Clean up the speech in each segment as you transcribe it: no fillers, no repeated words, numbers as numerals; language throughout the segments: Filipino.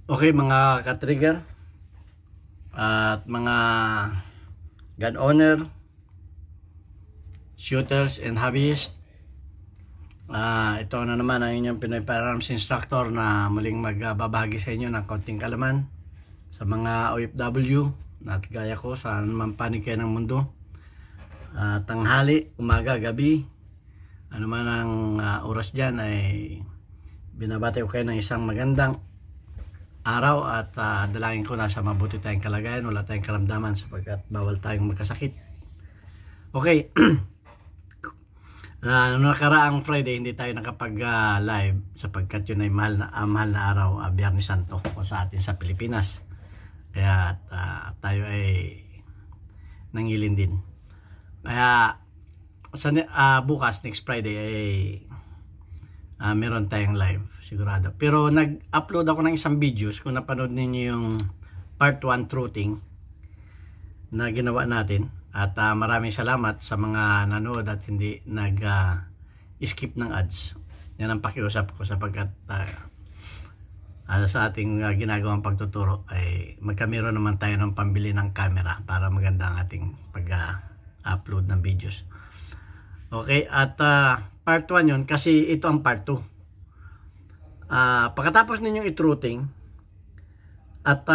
Okay mga ka-trigger at mga gun owner, shooters and hobbyists, ito na naman ang inyong Pinoy Firearms Instructor na muling magbabahagi sa inyo ng konting kalaman sa mga OFW na gaya ko sa anumang panig kayo ng mundo, tanghali, umaga, gabi, ano man ang oras dyan, ay binabati ko kayo ng isang magandang araw at dalangin ko nasa mabuti tayong kalagayan, wala tayong karamdaman sapagkat bawal tayong magkasakit. Okay. Nakaraang Friday hindi tayo nakapag live sapagkat yun ay mahal na araw, Biyernes Santo o sa atin sa Pilipinas, kaya tayo ay nangilin din. Kaya bukas, next Friday, ay meron tayong live sigurado. Pero nag-upload ako ng isang videos, kung napanood ninyo yung part 1 truthing na ginawa natin, at maraming salamat sa mga nanood at hindi nag-skip ng ads. Yan ang pakiusap ko sapagkat sa ating ginagawang pagtuturo ay magkamero naman tayo ng pambili ng camera para maganda ang ating pag-upload ng videos. Okay, at part 1 yun kasi ito ang part 2. Pagkatapos ninyong i-truthing at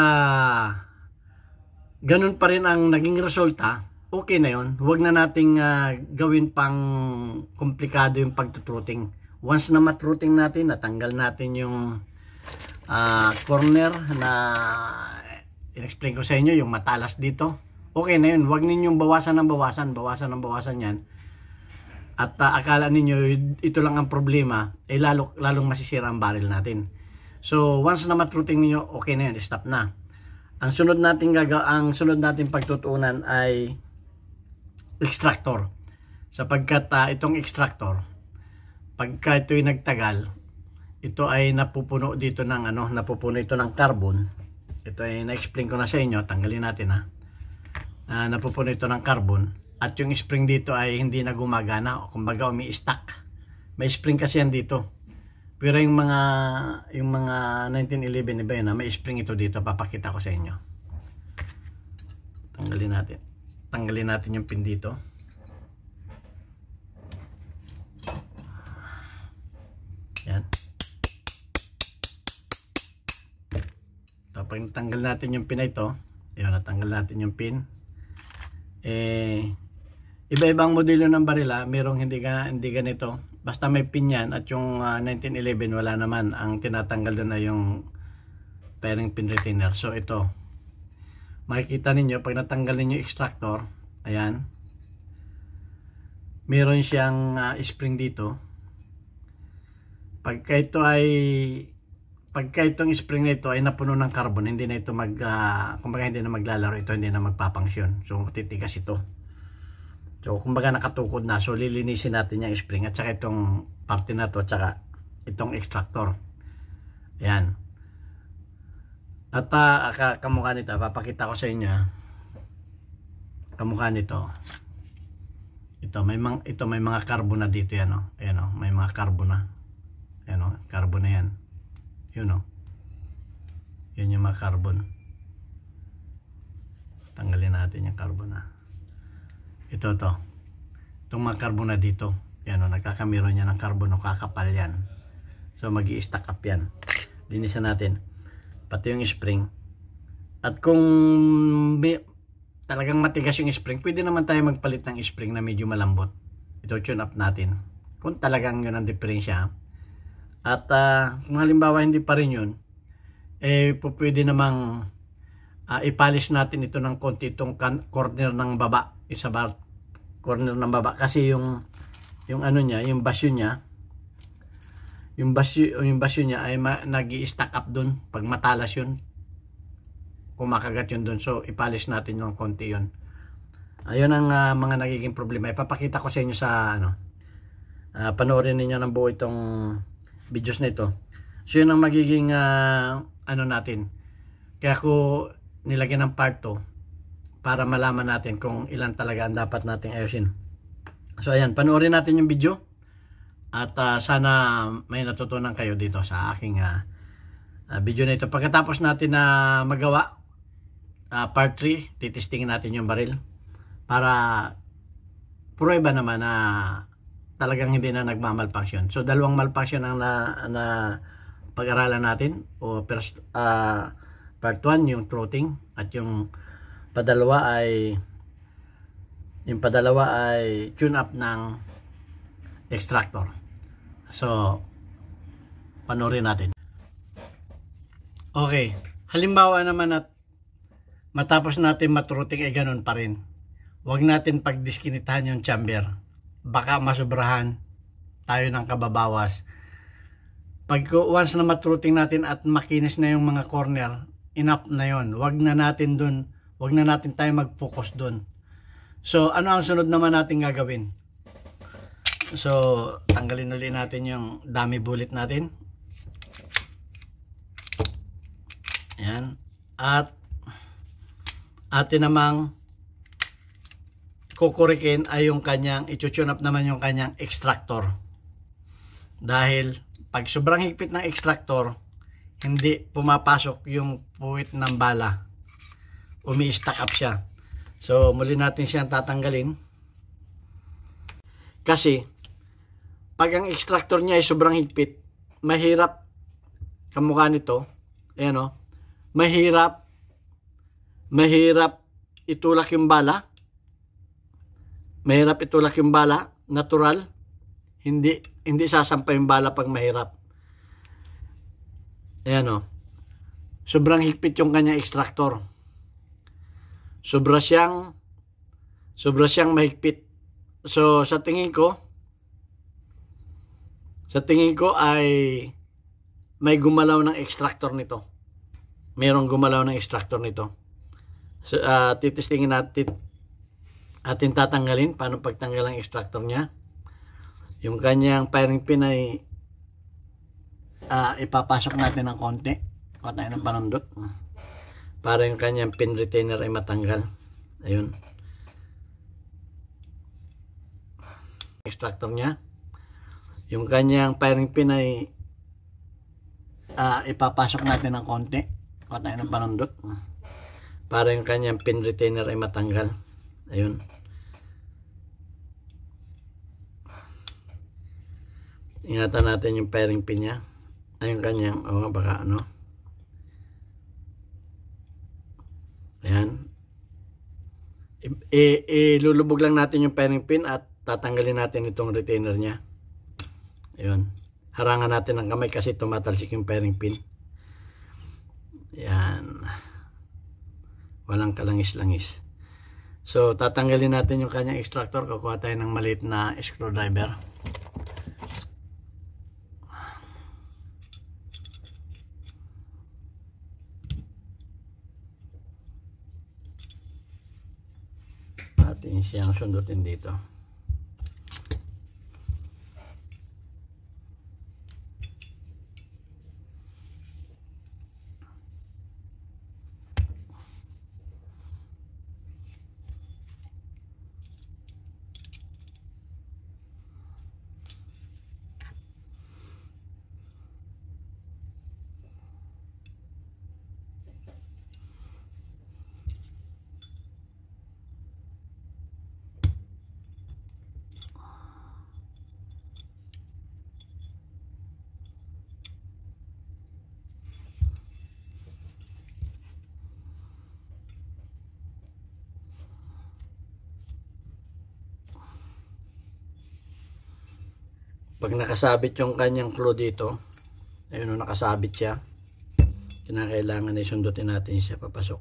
ganun pa rin ang naging resulta, okay na yun. Huwag na nating gawin pang komplikado yung pagtutruthing. Once na matruthing natin, natanggal natin yung corner na in-explain ko sa inyo, yung matalas dito, okay na yun. Huwag ninyong bawasan ng bawasan yan. At akala ninyo ito lang ang problema, ay lalong masisira ang barrel natin. So once na matruthing niyo, okay na yun, stop na. Ang sunod nating pagtutuunan ay extractor. Sapagkat itong extractor, pagka ito'y nagtagal, ito ay napupuno dito ng napupuno ito ng carbon. Ito ay na-explain ko na sa inyo, tanggalin natin napupuno ito ng carbon. At yung spring dito ay hindi na gumagana, o kumbaga umi-stack. May spring kasi yan dito. Pero yung mga 1911 iba yun, may spring ito dito, papakita ko sa inyo. Tanggalin natin yung pin dito. Yan. Tapos tanggal natin yung pin na ito. Ayun, natanggal natin yung pin. Iba-ibang modelo ng barila, merong hindi ganito. Basta may pin yan, at yung 1911 wala naman. Ang tinatanggal doon ay yung pairing pin retainer. So ito, makikita ninyo pag natanggal ninyo extractor, ayan, meron siyang spring dito. Pagka itong spring na ito ay napuno ng carbon, hindi na ito kumbaga hindi na maglalaro ito, hindi na magpapangsyon. So titigas ito. So kumbaga nakatukod na. So lilinisin natin yung spring at saka itong parte na to at saka itong extractor. Ayan. At kamukha nito, papakita ko sa inyo. Kamukha nito. Ito may mga carbon na dito yan, oh. Ayan, oh, may mga carbon na. Ayan, oh, carbon na yan. Yun, oh. Yun yung mga carbon. Tanggalin natin yung carbon na. Ito. Itong mga carbon na dito. Yan, oh, nagkakamero niya ng carbon, oh, kakapal yan. So magi-stack up yan. Linisan natin. Pati yung spring. At kung talagang matigas yung spring, pwede naman tayo magpalit ng spring na medyo malambot. Ito, tune up natin. Kung talagang yun ang diferensya. At kung halimbawa hindi pa rin yun, pwede namang ipalis natin ito ng konti itong corner ng baba. Corner ng baba. Kasi yung niya, yung basyo niya, yung basyo niya ay nag-i-stack up dun. Pag matalas yun, kumakagat yun dun. So ipalis natin yung konti yun. Ayun ang mga nagiging problema. Ipapakita ko sa inyo sa panoorin ninyo ng buo itong videos na ito. So yun ang magiging natin. Kaya ko nilagyan ng part 2 para malaman natin kung ilan talaga ang dapat nating ayusin. So ayan, panoorin natin yung video at sana may natutunan kayo dito sa aking video na ito. Pagkatapos natin na magawa, part 3, titestingin natin yung baril para prueba naman na talagang hindi na nagmamalfunction. So dalawang malfunction ang na pag-aralan natin. O first, part 1 yung throating, at yung padalawa ay tune up ng extractor. So panoorin natin. Okay, halimbawa naman at matapos natin matruting ay ganun pa rin. Huwag natin pagdiskinitahan yung chamber. Baka masobrahan tayo ng kababawas. Pag once na matruting natin at makinis na yung mga corner, enough na yon. Huwag na natin tayo mag-focus dun. So, ano ang sunod naman natin gagawin? So, tanggalin ulit natin yung dummy bullet natin. Ayan. At atin namang kukurikin ay yung kanyang, i-tune up naman yung kanyang extractor. Dahil pag sobrang higpit ng extractor, hindi pumapasok yung puwit ng bala. Umi-stack up siya. So muli natin siyang tatanggalin. Kasi pag ang extractor niya ay sobrang higpit, mahirap kamukha nito. Ayan o. Mahirap itulak yung bala. Mahirap itulak yung bala. Natural. Hindi sasampay yung bala pag mahirap. Ayan o. Sobrang higpit yung kanyang extractor. Sobra siyang mahigpit. So sa tingin ko ay may gumalaw ng extractor nito. Mayroong gumalaw ng extractor nito. So, titestingin natin, atin tatanggalin. Paano pagtanggal ang extractor niya? Yung kanyang firing pin ay ipapasok natin ng konti. Kuha tayo ng panundot para yung kanyang pin retainer ay matanggal. Ayun. Extractor niya. Yung kanyang firing pin ay ipapasok natin ng konti. Kuha tayo ng panundot para yung kanyang pin retainer ay matanggal. Ayun. Ingatan natin yung firing pin niya. Ay yung kanyang, baka ano. Ayan. Ilulubog lang natin yung firing pin at tatanggalin natin itong retainer niya. Ayun. Harangan natin ang kamay kasi tumatalsik yung firing pin. Ayan. Walang kalangis-langis. So, tatanggalin natin yung kanyang extractor. Kukuha tayo ng maliit na screwdriver. Atin siyang sundutin dito. Pag nakasabit yung kanyang clue dito, ayun, nakasabit siya, kinakailangan ay sundutin natin siya papasok.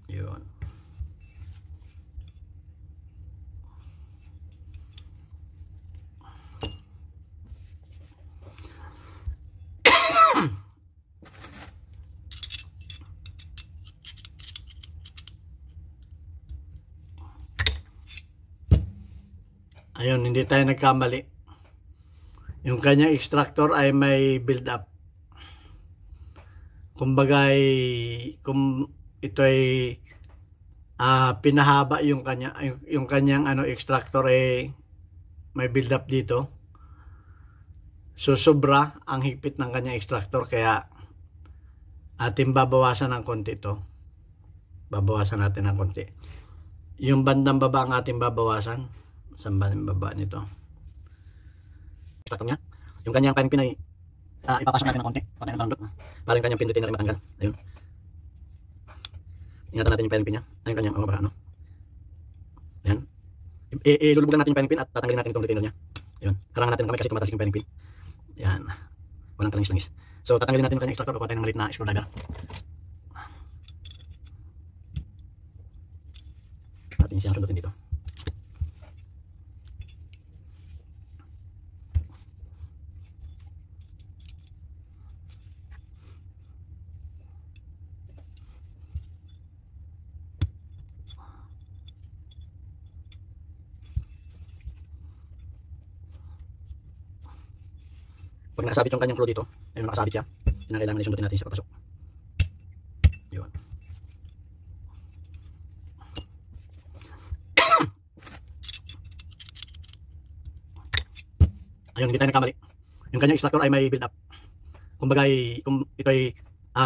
Yun. Ayun, hindi tayo nagkamali. Yung kanyang extractor ay may build up. Kumbaga, kung ito ay pinahaba yung kanyang extractor ay may build up dito. So sobra ang higpit ng kanyang extractor, kaya ating babawasan ng konti ito. Babawasan natin ng konti. Yung bandang baba ang ating babawasan. Saan ba yung baba nito? Extractor niya. Yung kanyang pine pin ay ipapasok natin ng konti. Patay na bandot. Para yung kanyang pindutin na rin matanggal. Ayun. Ingatan natin yung pine pin niya. Ayun kanyang baka ano. Ayan. Ilulubugan natin yung pine pin at tatanggalin natin itong retainer niya. Ayun. Harangan natin ng kamay kasi tumatas yung pine pin. Ayan. Walang kalangis-langis. So tatanggalin natin yung kanyang extractor. Kukuha tayo ng maliit na screwdriver. Atin siyang sundutin dito. Pag nakasabit yung kanyang flow dito, ayun, nakasabit siya, yun ang kailangan isundutin natin siya papasok. Yun. Ayun, hindi tayo nagkamali. Yung kanyang extractor ay may build up. Kumbaga, kung ito ay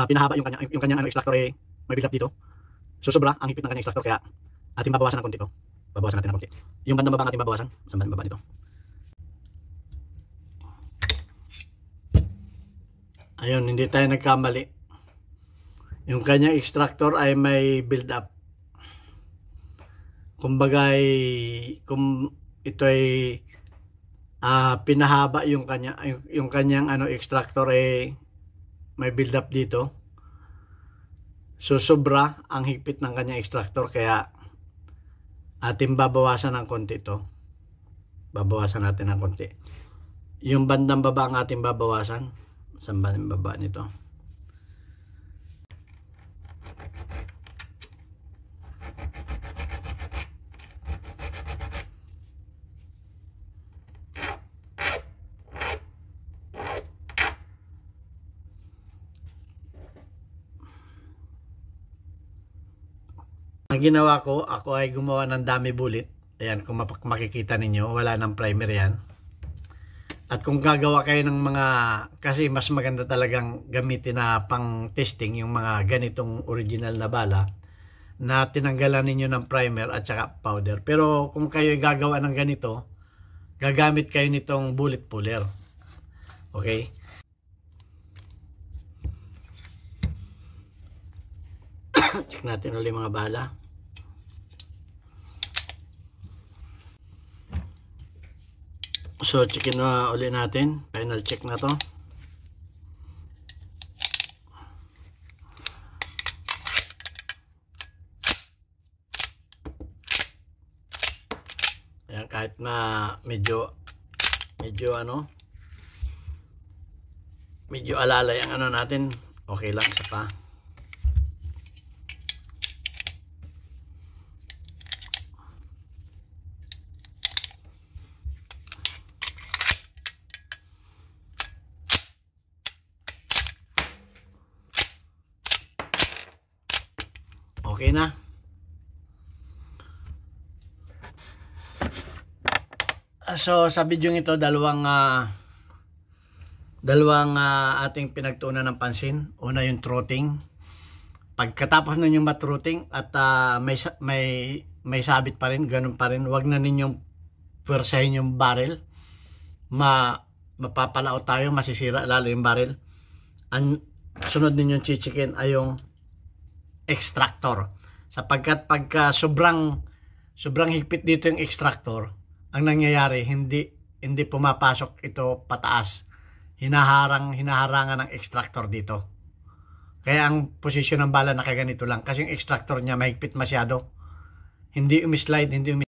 pinahaba yung kanyang extractor ay may build up dito. So sobra ang higpit ng kanyang extractor, kaya ating babawasan ng konti ito. Babawasan natin ng konti. Yung bandang baba ang ating babawasan. Saan bandang baba nito? Ayun, hindi tayo nagkamali. Yung kanyang extractor ay may build up. Kumbaga, kung ito ay pinahaba yung kanyang extractor ay may build up dito. So sobra ang higpit ng kanyang extractor, kaya ating babawasan ng konti ito. Babawasan natin ng konti. Yung bandang baba ang ating babawasan. Saan ba yung baba nito? Ang ginawa ko, ako ay gumawa ng dummy bullet. Ayan, kung makikita ninyo, wala ng primer yan. At kung gagawa kayo ng mga, kasi mas maganda talagang gamitin na pang testing yung mga ganitong original na bala, na tinanggalan ninyo ng primer at saka powder. Pero kung kayo gagawa ng ganito, gagamit kayo nitong bullet puller. Okay? Check natin ulit mga bala. So, checkin na ulit natin. Final check na to. Ayan, kahit na medyo alalay ang natin, okay lang sa pa. Okay na. So sa video ito, dalawang ating pinagtuunan ng pansin. Una yung throating. Pagkatapos nun yung matruting at may sabit pa rin, ganun pa rin, wag na ninyong pwersahin yung barrel. Mapapalao tayo, masisira lalo yung barrel. Ang sunod ninyong chichikin ay yung extractor, sapagkat pagka sobrang higpit dito yung extractor, ang nangyayari hindi pumapasok ito pataas, hinaharangan ng extractor dito. Kaya ang posisyon ng bala nakaganito lang, kasi yung extractor niya mahigpit masyado, hindi umislide,